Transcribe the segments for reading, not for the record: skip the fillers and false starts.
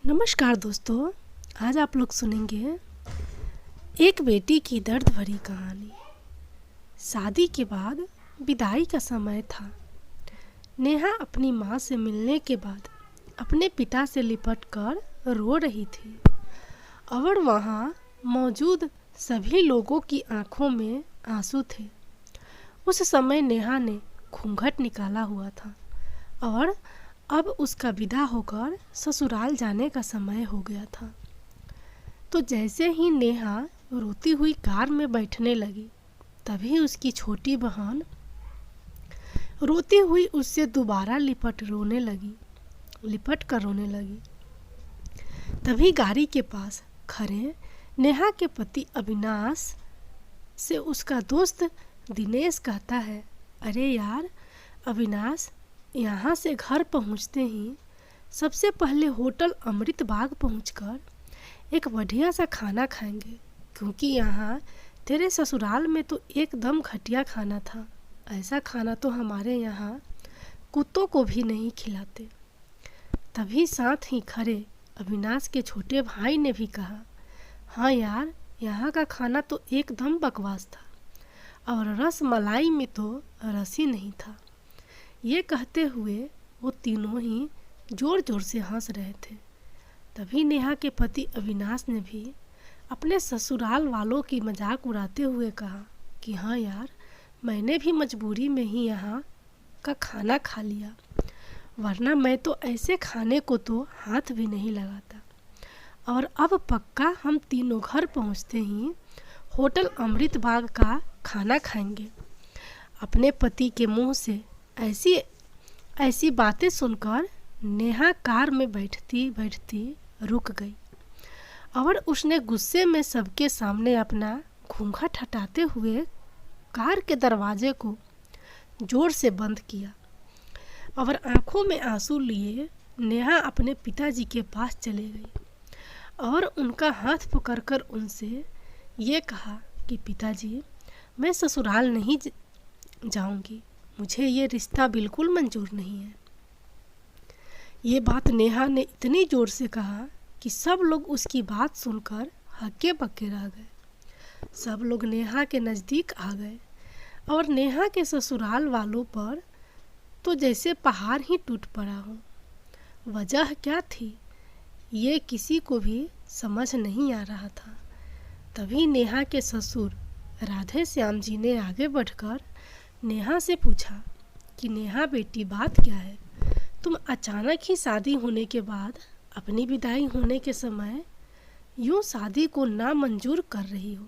नमस्कार दोस्तों, आज आप लोग सुनेंगे एक बेटी की दर्द भरी कहानी। शादी के बाद विदाई का समय था। नेहा अपनी माँ से मिलने के बाद अपने पिता से लिपट कर रो रही थी और वहाँ मौजूद सभी लोगों की आंखों में आंसू थे। उस समय नेहा ने घूंघट निकाला हुआ था और अब उसका विदा होकर ससुराल जाने का समय हो गया था। तो जैसे ही नेहा रोती हुई कार में बैठने लगी, तभी उसकी छोटी बहन रोती हुई उससे दोबारा लिपट कर रोने लगी। तभी गाड़ी के पास खड़े नेहा के पति अविनाश से उसका दोस्त दिनेश कहता है, अरे यार अविनाश, यहाँ से घर पहुँचते ही सबसे पहले होटल अमृत बाग पहुँचकर एक बढ़िया सा खाना खाएंगे, क्योंकि यहाँ तेरे ससुराल में तो एकदम घटिया खाना था। ऐसा खाना तो हमारे यहाँ कुत्तों को भी नहीं खिलाते। तभी साथ ही खड़े अविनाश के छोटे भाई ने भी कहा, हाँ यार, यहाँ का खाना तो एकदम बकवास था और रस मलाई में तो रस ही नहीं था। ये कहते हुए वो तीनों ही जोर जोर से हंस रहे थे। तभी नेहा के पति अविनाश ने भी अपने ससुराल वालों की मजाक उड़ाते हुए कहा कि हाँ यार, मैंने भी मजबूरी में ही यहाँ का खाना खा लिया, वरना मैं तो ऐसे खाने को तो हाथ भी नहीं लगाता। और अब पक्का हम तीनों घर पहुँचते ही होटल अमृत बाग का खाना खाएंगे। अपने पति के मुंह से ऐसी बातें सुनकर नेहा कार में बैठती बैठती रुक गई और उसने गुस्से में सबके सामने अपना घूंघट हटाते हुए कार के दरवाजे को जोर से बंद किया और आंखों में आंसू लिए नेहा अपने पिताजी के पास चले गई और उनका हाथ पकड़कर उनसे ये कहा कि पिताजी, मैं ससुराल नहीं जाऊंगी, मुझे ये रिश्ता बिल्कुल मंजूर नहीं है। ये बात नेहा ने इतनी जोर से कहा कि सब लोग उसकी बात सुनकर हक्के बक्के रह गए। सब लोग नेहा के नज़दीक आ गए और नेहा के ससुराल वालों पर तो जैसे पहाड़ ही टूट पड़ा हो। वजह क्या थी, ये किसी को भी समझ नहीं आ रहा था। तभी नेहा के ससुर राधे श्याम जी ने आगे बढ़कर नेहा से पूछा कि नेहा बेटी, बात क्या है? तुम अचानक ही शादी होने के बाद अपनी विदाई होने के समय यूँ शादी को नामंजूर कर रही हो।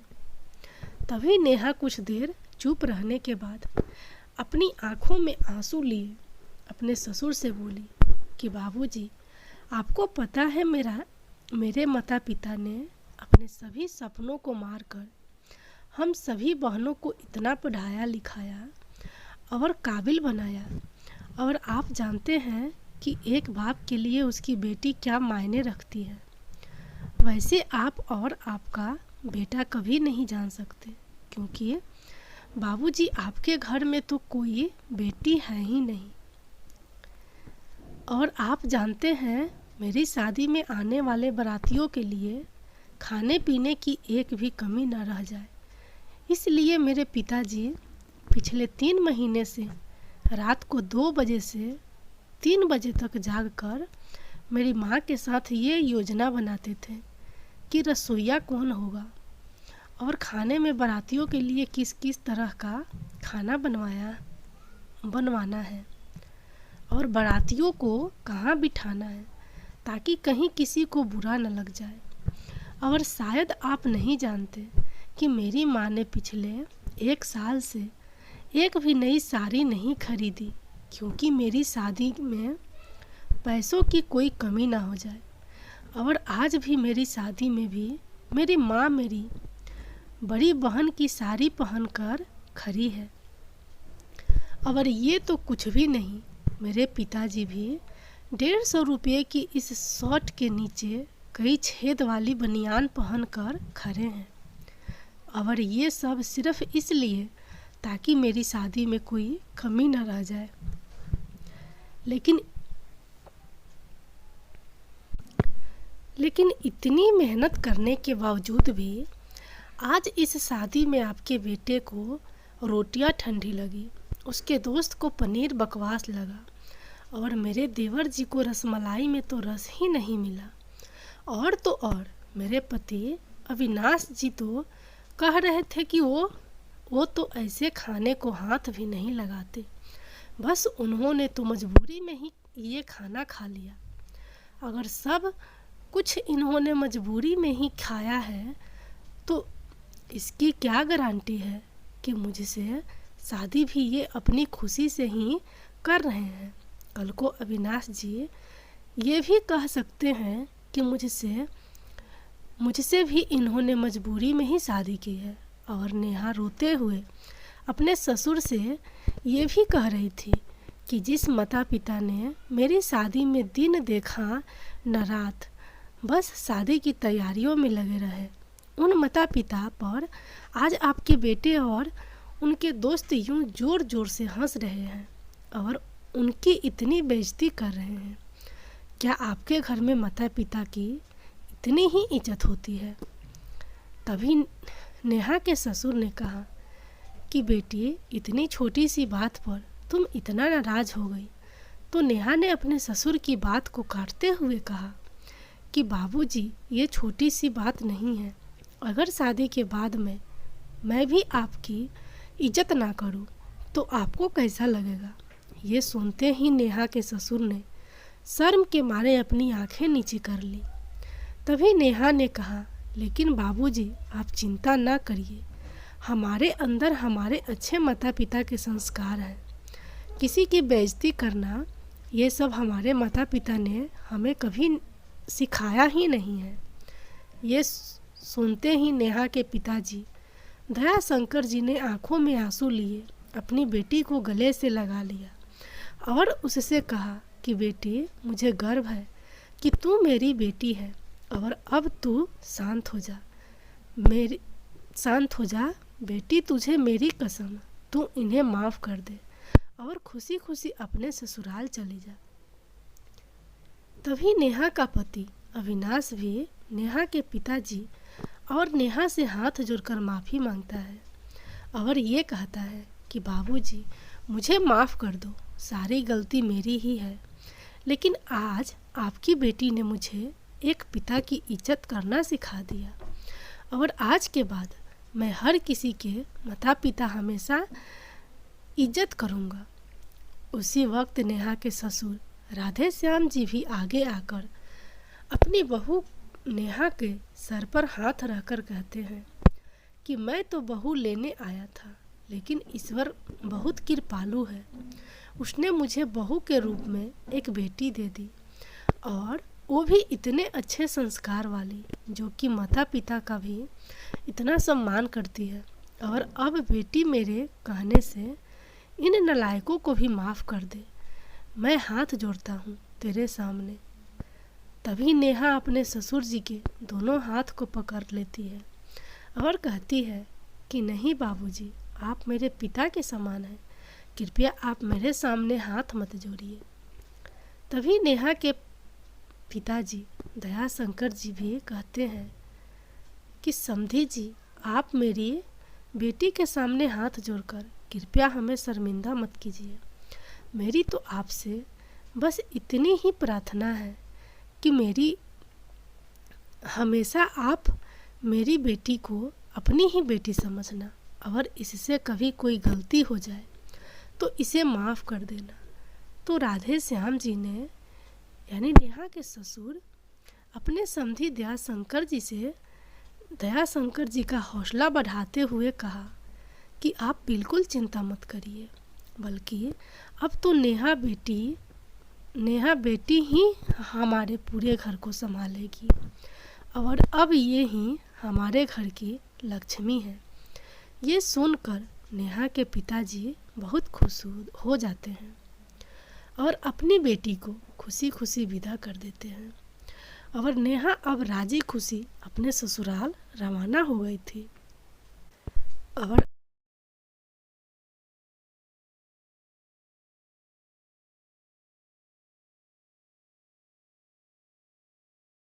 तभी नेहा कुछ देर चुप रहने के बाद अपनी आंखों में आंसू लिए अपने ससुर से बोली कि बाबूजी, आपको पता है मेरे माता पिता ने अपने सभी सपनों को मारकर हम सभी बहनों को इतना पढ़ाया लिखाया और काबिल बनाया, और आप जानते हैं कि एक बाप के लिए उसकी बेटी क्या मायने रखती है। वैसे आप और आपका बेटा कभी नहीं जान सकते, क्योंकि बाबूजी आपके घर में तो कोई बेटी है ही नहीं। और आप जानते हैं, मेरी शादी में आने वाले बारातियों के लिए खाने पीने की एक भी कमी न रह जाए। इसलिए मेरे पिताजी पिछले 3 महीने से रात को 2 बजे से 3 बजे तक जागकर मेरी माँ के साथ ये योजना बनाते थे कि रसोइया कौन होगा और खाने में बारातियों के लिए किस किस तरह का खाना बनवाना है और बारातियों को कहाँ बिठाना है, ताकि कहीं किसी को बुरा न लग जाए। और शायद आप नहीं जानते कि मेरी माँ ने पिछले 1 साल से एक भी नई साड़ी नहीं खरीदी, क्योंकि मेरी शादी में पैसों की कोई कमी ना हो जाए। और आज भी मेरी शादी में भी मेरी माँ मेरी बड़ी बहन की साड़ी पहनकर खड़ी है। और ये तो कुछ भी नहीं, मेरे पिताजी भी 150 रुपये की इस शर्ट के नीचे कई छेद वाली बनियान पहनकर खड़े हैं। और ये सब सिर्फ इसलिए ताकि मेरी शादी में कोई कमी न रह जाए। लेकिन इतनी मेहनत करने के बावजूद भी आज इस शादी में आपके बेटे को रोटियां ठंडी लगी, उसके दोस्त को पनीर बकवास लगा और मेरे देवर जी को रसमलाई में तो रस ही नहीं मिला। और तो और मेरे पति अविनाश जी तो कह रहे थे कि वो तो ऐसे खाने को हाथ भी नहीं लगाते, बस उन्होंने तो मजबूरी में ही ये खाना खा लिया। अगर सब कुछ इन्होंने मजबूरी में ही खाया है तो इसकी क्या गारंटी है कि मुझसे शादी भी ये अपनी खुशी से ही कर रहे हैं। कल को अविनाश जी ये भी कह सकते हैं कि मुझसे भी इन्होंने मजबूरी में ही शादी की है। और नेहा रोते हुए अपने ससुर से ये भी कह रही थी कि जिस माता पिता ने मेरी शादी में दिन देखा न रात, बस शादी की तैयारियों में लगे रहे, उन माता पिता पर आज आपके बेटे और उनके दोस्त यूं जोर जोर से हंस रहे हैं और उनकी इतनी बेइज्जती कर रहे हैं। क्या आपके घर में माता पिता की इतनी ही इज्जत होती है? तभी नेहा के ससुर ने कहा कि बेटी, इतनी छोटी सी बात पर तुम इतना नाराज हो गई। तो नेहा ने अपने ससुर की बात को काटते हुए कहा कि बाबूजी, ये छोटी सी बात नहीं है। अगर शादी के बाद में मैं भी आपकी इज्जत ना करूं तो आपको कैसा लगेगा? ये सुनते ही नेहा के ससुर ने शर्म के मारे अपनी आंखें नीचे कर ली। तभी नेहा ने कहा, लेकिन बाबूजी, आप चिंता ना करिए, हमारे अंदर हमारे अच्छे माता पिता के संस्कार हैं। किसी की बेइज्जती करना ये सब हमारे माता पिता ने हमें कभी सिखाया ही नहीं है। ये सुनते ही नेहा के पिताजी दया शंकर जी ने आंखों में आंसू लिए अपनी बेटी को गले से लगा लिया और उससे कहा कि बेटी, मुझे गर्व है कि तू मेरी बेटी है और अब तू शांत हो जा बेटी, तुझे मेरी कसम, तू इन्हें माफ़ कर दे और खुशी खुशी अपने ससुराल चली जा। तभी नेहा का पति अविनाश भी नेहा के पिताजी और नेहा से हाथ जोड़कर माफ़ी मांगता है और ये कहता है कि बाबूजी, मुझे माफ़ कर दो, सारी गलती मेरी ही है। लेकिन आज आपकी बेटी ने मुझे एक पिता की इज्जत करना सिखा दिया और आज के बाद मैं हर किसी के माता पिता हमेशा इज्जत करूँगा। उसी वक्त नेहा के ससुर राधे श्याम जी भी आगे आकर अपनी बहू नेहा के सर पर हाथ रखकर कहते हैं कि मैं तो बहू लेने आया था, लेकिन ईश्वर बहुत कृपालु है, उसने मुझे बहू के रूप में एक बेटी दे दी और वो भी इतने अच्छे संस्कार वाली, जो कि माता पिता का भी इतना सम्मान करती है। और अब बेटी मेरे कहने से इन नालायकों को भी माफ़ कर दे, मैं हाथ जोड़ता हूँ तेरे सामने। तभी नेहा अपने ससुर जी के दोनों हाथ को पकड़ लेती है और कहती है कि नहीं बाबूजी, आप मेरे पिता के समान हैं, कृपया आप मेरे सामने हाथ मत जोड़िए। तभी नेहा के पिताजी दया शंकर जी भी कहते हैं कि समधी जी, आप मेरी बेटी के सामने हाथ जोड़कर कृपया हमें शर्मिंदा मत कीजिए। मेरी तो आपसे बस इतनी ही प्रार्थना है कि मेरी हमेशा आप मेरी बेटी को अपनी ही बेटी समझना और इससे कभी कोई गलती हो जाए तो इसे माफ़ कर देना। तो राधे श्याम जी ने यानी नेहा के ससुर अपने समधी दया शंकर जी से दया शंकर जी का हौसला बढ़ाते हुए कहा कि आप बिल्कुल चिंता मत करिए, बल्कि अब तो नेहा बेटी ही हमारे पूरे घर को संभालेगी और अब ये ही हमारे घर की लक्ष्मी है। ये सुनकर नेहा के पिताजी बहुत खुश हो जाते हैं और अपनी बेटी को खुशी खुशी विदा कर देते हैं और नेहा अब राजी खुशी अपने ससुराल रवाना हो गई थी। और